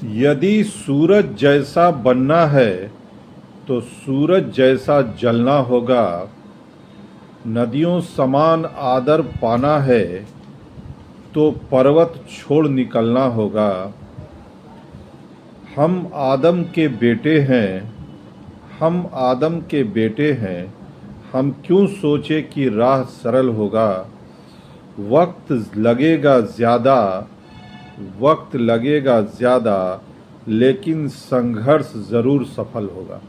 यदि सूरज जैसा बनना है तो सूरज जैसा जलना होगा। नदियों समान आदर पाना है तो पर्वत छोड़ निकलना होगा। हम आदम के बेटे हैं, हम आदम के बेटे हैं। हम क्यों सोचे कि राह सरल होगा। वक्त लगेगा ज़्यादा, वक्त लगेगा ज़्यादा, लेकिन संघर्ष ज़रूर सफल होगा।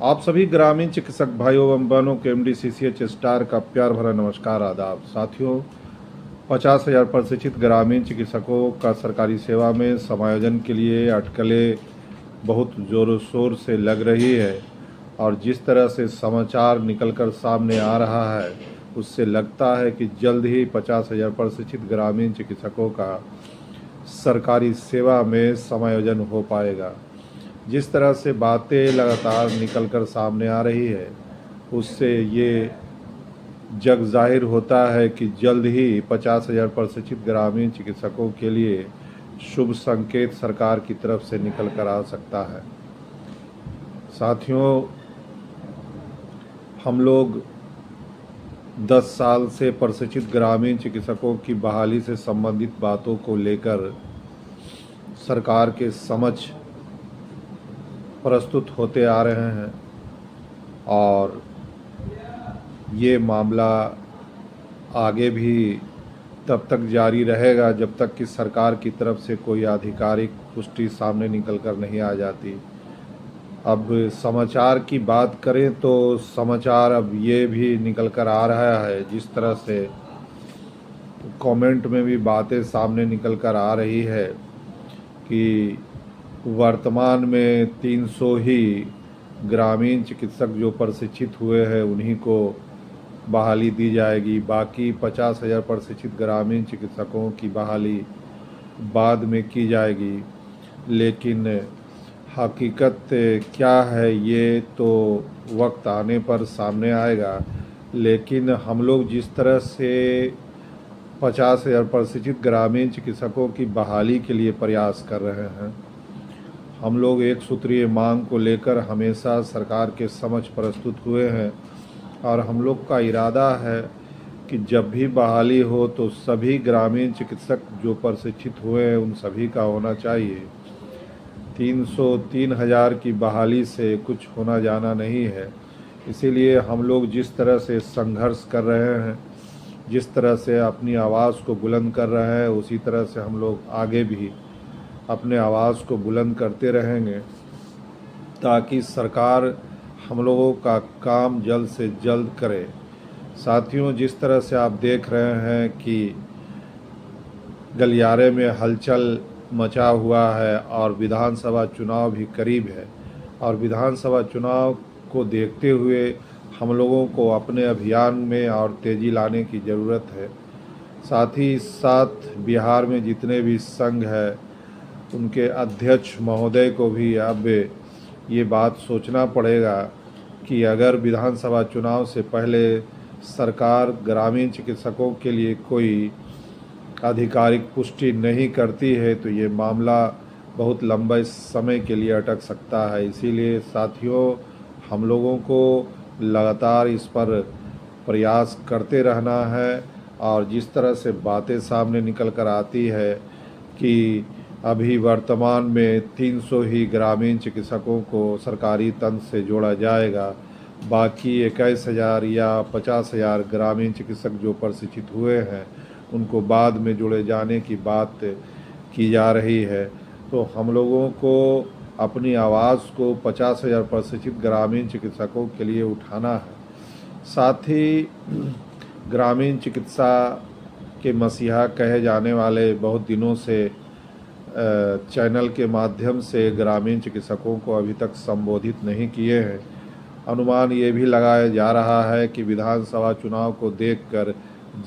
आप सभी ग्रामीण चिकित्सक भाइयों एवं बहनों को MDCCH स्टार का प्यार भरा नमस्कार आदाब। साथियों, 50,000 प्रशिक्षित ग्रामीण चिकित्सकों का सरकारी सेवा में समायोजन के लिए अटकलें बहुत ज़ोरों शोर से लग रही है और जिस तरह से समाचार निकलकर सामने आ रहा है उससे लगता है कि जल्द ही 50,000 प्रशिक्षित ग्रामीण चिकित्सकों का सरकारी सेवा में समायोजन हो पाएगा। जिस तरह से बातें लगातार निकलकर सामने आ रही है उससे ये जग जाहिर होता है कि जल्द ही 50,000 प्रशिक्षित ग्रामीण चिकित्सकों के लिए शुभ संकेत सरकार की तरफ से निकल कर आ सकता है। साथियों, हम लोग 10 साल से प्रशिक्षित ग्रामीण चिकित्सकों की बहाली से संबंधित बातों को लेकर सरकार के समक्ष प्रस्तुत होते आ रहे हैं और ये मामला आगे भी तब तक जारी रहेगा जब तक कि सरकार की तरफ से कोई आधिकारिक पुष्टि सामने निकल कर नहीं आ जाती। अब समाचार की बात करें तो समाचार अब ये भी निकल कर आ रहा है, जिस तरह से कमेंट में भी बातें सामने निकल कर आ रही है कि वर्तमान में 300 ही ग्रामीण चिकित्सक जो प्रशिक्षित हुए हैं उन्हीं को बहाली दी जाएगी। बाकी 50,000 प्रशिक्षित ग्रामीण चिकित्सकों की बहाली बाद में की जाएगी। लेकिन हकीकत क्या है ये तो वक्त आने पर सामने आएगा। लेकिन हम लोग जिस तरह से 50,000 प्रशिक्षित ग्रामीण चिकित्सकों की बहाली के लिए प्रयास कर रहे हैं, हम लोग एक सूत्रीय मांग को लेकर हमेशा सरकार के समक्ष प्रस्तुत हुए हैं और हम लोग का इरादा है कि जब भी बहाली हो तो सभी ग्रामीण चिकित्सक जो प्रशिक्षित हुए हैं उन सभी का होना चाहिए। 3,000 की बहाली से कुछ होना जाना नहीं है। इसीलिए हम लोग जिस तरह से संघर्ष कर रहे हैं, जिस तरह से अपनी आवाज़ को बुलंद कर रहे हैं, उसी तरह से हम लोग आगे भी अपने आवाज़ को बुलंद करते रहेंगे ताकि सरकार हम लोगों का काम जल्द से जल्द करे। साथियों, जिस तरह से आप देख रहे हैं कि गलियारे में हलचल मचा हुआ है और विधानसभा चुनाव भी करीब है और विधानसभा चुनाव को देखते हुए हम लोगों को अपने अभियान में और तेज़ी लाने की ज़रूरत है। साथ ही साथ बिहार में जितने भी संघ है उनके अध्यक्ष महोदय को भी अब ये बात सोचना पड़ेगा कि अगर विधानसभा चुनाव से पहले सरकार ग्रामीण चिकित्सकों के लिए कोई आधिकारिक पुष्टि नहीं करती है तो ये मामला बहुत लंबे समय के लिए अटक सकता है। इसीलिए साथियों, हम लोगों को लगातार इस पर प्रयास करते रहना है और जिस तरह से बातें सामने निकल कर आती है कि अभी वर्तमान में 300 ही ग्रामीण चिकित्सकों को सरकारी तंत्र से जोड़ा जाएगा, बाकी 21,000 या 50,000 ग्रामीण चिकित्सक जो प्रशिक्षित हुए हैं उनको बाद में जोड़े जाने की बात की जा रही है। तो हम लोगों को अपनी आवाज़ को 50,000 प्रशिक्षित ग्रामीण चिकित्सकों के लिए उठाना है। साथ ही ग्रामीण चिकित्सा के मसीहा कहे जाने वाले बहुत दिनों से चैनल के माध्यम से ग्रामीण चिकित्सकों को अभी तक संबोधित नहीं किए हैं। अनुमान ये भी लगाया जा रहा है कि विधानसभा चुनाव को देखकर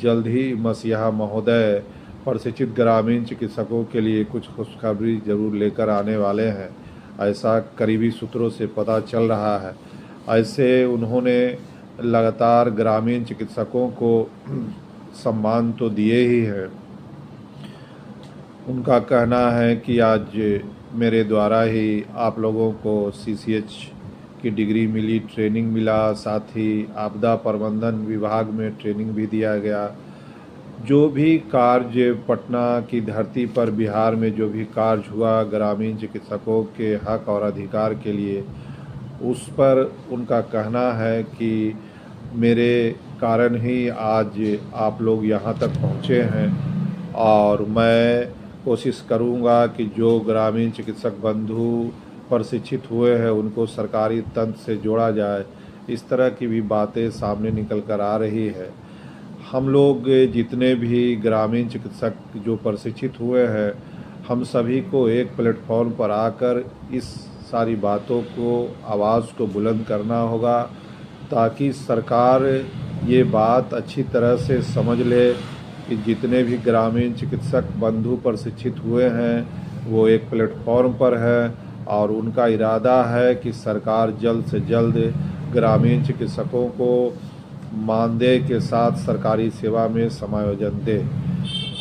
जल्द ही मसीहा महोदय प्रशिक्षित ग्रामीण चिकित्सकों के लिए कुछ खुशखबरी जरूर लेकर आने वाले हैं, ऐसा करीबी सूत्रों से पता चल रहा है। ऐसे उन्होंने लगातार ग्रामीण चिकित्सकों को सम्मान तो दिए ही हैं, उनका कहना है कि आज मेरे द्वारा ही आप लोगों को सीसीएच की डिग्री मिली, ट्रेनिंग मिला, साथ ही आपदा प्रबंधन विभाग में ट्रेनिंग भी दिया गया। जो भी कार्य पटना की धरती पर बिहार में जो भी कार्य हुआ ग्रामीण चिकित्सकों के हक और अधिकार के लिए, उस पर उनका कहना है कि मेरे कारण ही आज आप लोग यहाँ तक पहुँचे हैं और मैं कोशिश करूँगा कि जो ग्रामीण चिकित्सक बंधु प्रशिक्षित हुए हैं उनको सरकारी तंत्र से जोड़ा जाए। इस तरह की भी बातें सामने निकल कर आ रही है। हम लोग जितने भी ग्रामीण चिकित्सक जो प्रशिक्षित हुए हैं, हम सभी को एक प्लेटफॉर्म पर आकर इस सारी बातों को आवाज़ को बुलंद करना होगा ताकि सरकार ये बात अच्छी तरह से समझ ले कि जितने भी ग्रामीण चिकित्सक बंधु प्रशिक्षित हुए हैं वो एक प्लेटफॉर्म पर है और उनका इरादा है कि सरकार जल्द से जल्द ग्रामीण चिकित्सकों को मानदेय के साथ सरकारी सेवा में समायोजन दे।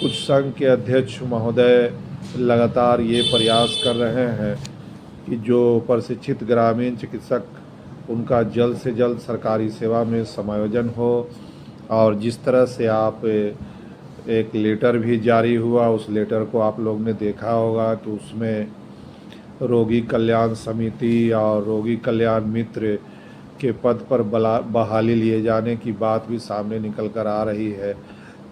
कुछ संघ के अध्यक्ष महोदय लगातार ये प्रयास कर रहे हैं कि जो प्रशिक्षित ग्रामीण चिकित्सक उनका जल्द से जल्द सरकारी सेवा में समायोजन हो। और जिस तरह से आप एक लेटर भी जारी हुआ, उस लेटर को आप लोग ने देखा होगा कि उसमें रोगी कल्याण समिति और रोगी कल्याण मित्र के पद पर बहाली लिए जाने की बात भी सामने निकल कर आ रही है।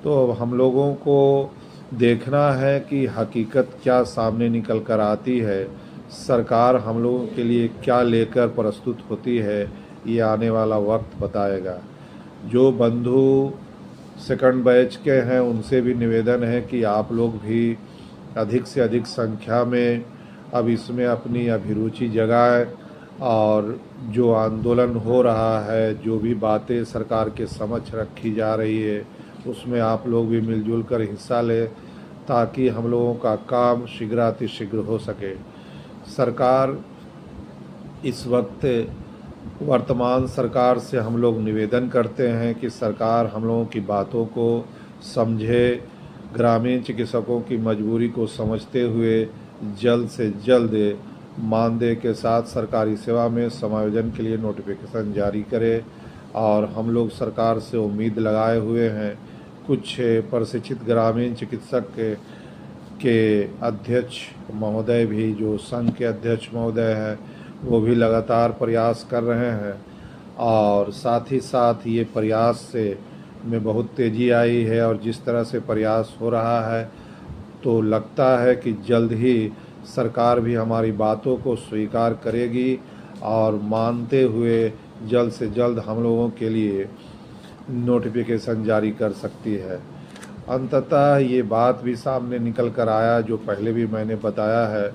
तो हम लोगों को देखना है कि हकीकत क्या सामने निकल कर आती है, सरकार हम लोगों के लिए क्या लेकर प्रस्तुत होती है, ये आने वाला वक्त बताएगा। जो बंधु सेकंड बैच के हैं उनसे भी निवेदन है कि आप लोग भी अधिक से अधिक संख्या में अब इसमें अपनी अभिरुचि जगाएं और जो आंदोलन हो रहा है, जो भी बातें सरकार के समक्ष रखी जा रही है, उसमें आप लोग भी मिलजुल कर हिस्सा लें ताकि हम लोगों का काम शीघ्रातिशीघ्र हो सके। सरकार इस वक्त वर्तमान सरकार से हम लोग निवेदन करते हैं कि सरकार हम लोगों की बातों को समझे, ग्रामीण चिकित्सकों की मजबूरी को समझते हुए जल्द से जल्द मानदेय के साथ सरकारी सेवा में समायोजन के लिए नोटिफिकेशन जारी करे। और हम लोग सरकार से उम्मीद लगाए हुए हैं। कुछ प्रशिक्षित ग्रामीण चिकित्सक के अध्यक्ष महोदय भी, जो संघ के अध्यक्ष महोदय हैं, वो भी लगातार प्रयास कर रहे हैं और साथ ही साथ ये प्रयास से में बहुत तेज़ी आई है। और जिस तरह से प्रयास हो रहा है तो लगता है कि जल्द ही सरकार भी हमारी बातों को स्वीकार करेगी और मानते हुए जल्द से जल्द हम लोगों के लिए नोटिफिकेशन जारी कर सकती है। अंततः ये बात भी सामने निकल कर आया, जो पहले भी मैंने बताया है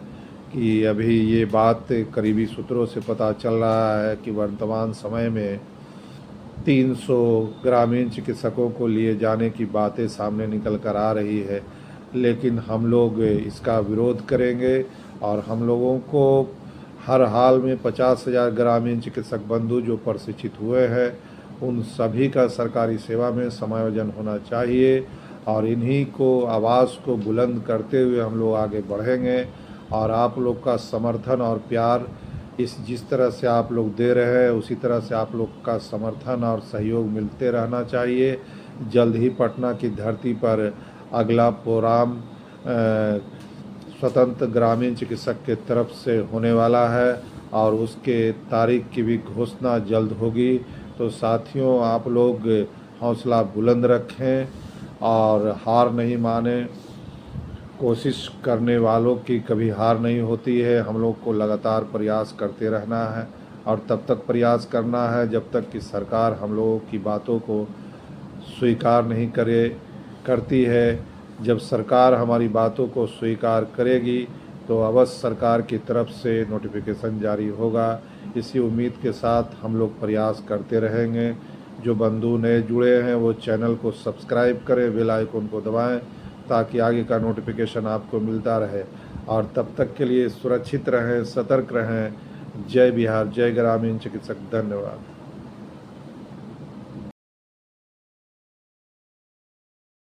कि अभी ये बात करीबी सूत्रों से पता चल रहा है कि वर्तमान समय में 300 ग्रामीण चिकित्सकों को लिए जाने की बातें सामने निकल कर आ रही है। लेकिन हम लोग इसका विरोध करेंगे और हम लोगों को हर हाल में 50,000 ग्रामीण चिकित्सक बंधु जो प्रशिक्षित हुए हैं उन सभी का सरकारी सेवा में समायोजन होना चाहिए। और इन्हीं को आवाज़ को बुलंद करते हुए हम लोग आगे बढ़ेंगे। और आप लोग का समर्थन और प्यार जिस तरह से आप लोग दे रहे हैं उसी तरह से आप लोग का समर्थन और सहयोग मिलते रहना चाहिए। जल्द ही पटना की धरती पर अगला प्रोग्राम स्वतंत्र ग्रामीण चिकित्सक के तरफ से होने वाला है और उसके तारीख की भी घोषणा जल्द होगी। तो साथियों, आप लोग हौसला बुलंद रखें और हार नहीं माने। कोशिश करने वालों की कभी हार नहीं होती है। हम लोग को लगातार प्रयास करते रहना है और तब तक प्रयास करना है जब तक कि सरकार हम लोगों की बातों को स्वीकार नहीं करती है। जब सरकार हमारी बातों को स्वीकार करेगी तो अवश्य सरकार की तरफ से नोटिफिकेशन जारी होगा। इसी उम्मीद के साथ हम लोग प्रयास करते रहेंगे। जो बंधु नए जुड़े हैं वो चैनल को सब्सक्राइब करें, बेल आइकन को दबाएं ताकि आगे का नोटिफिकेशन आपको मिलता रहे। और तब तक के लिए सुरक्षित रहें, सतर्क रहें। जय बिहार, जय ग्रामीण चिकित्सक। धन्यवाद।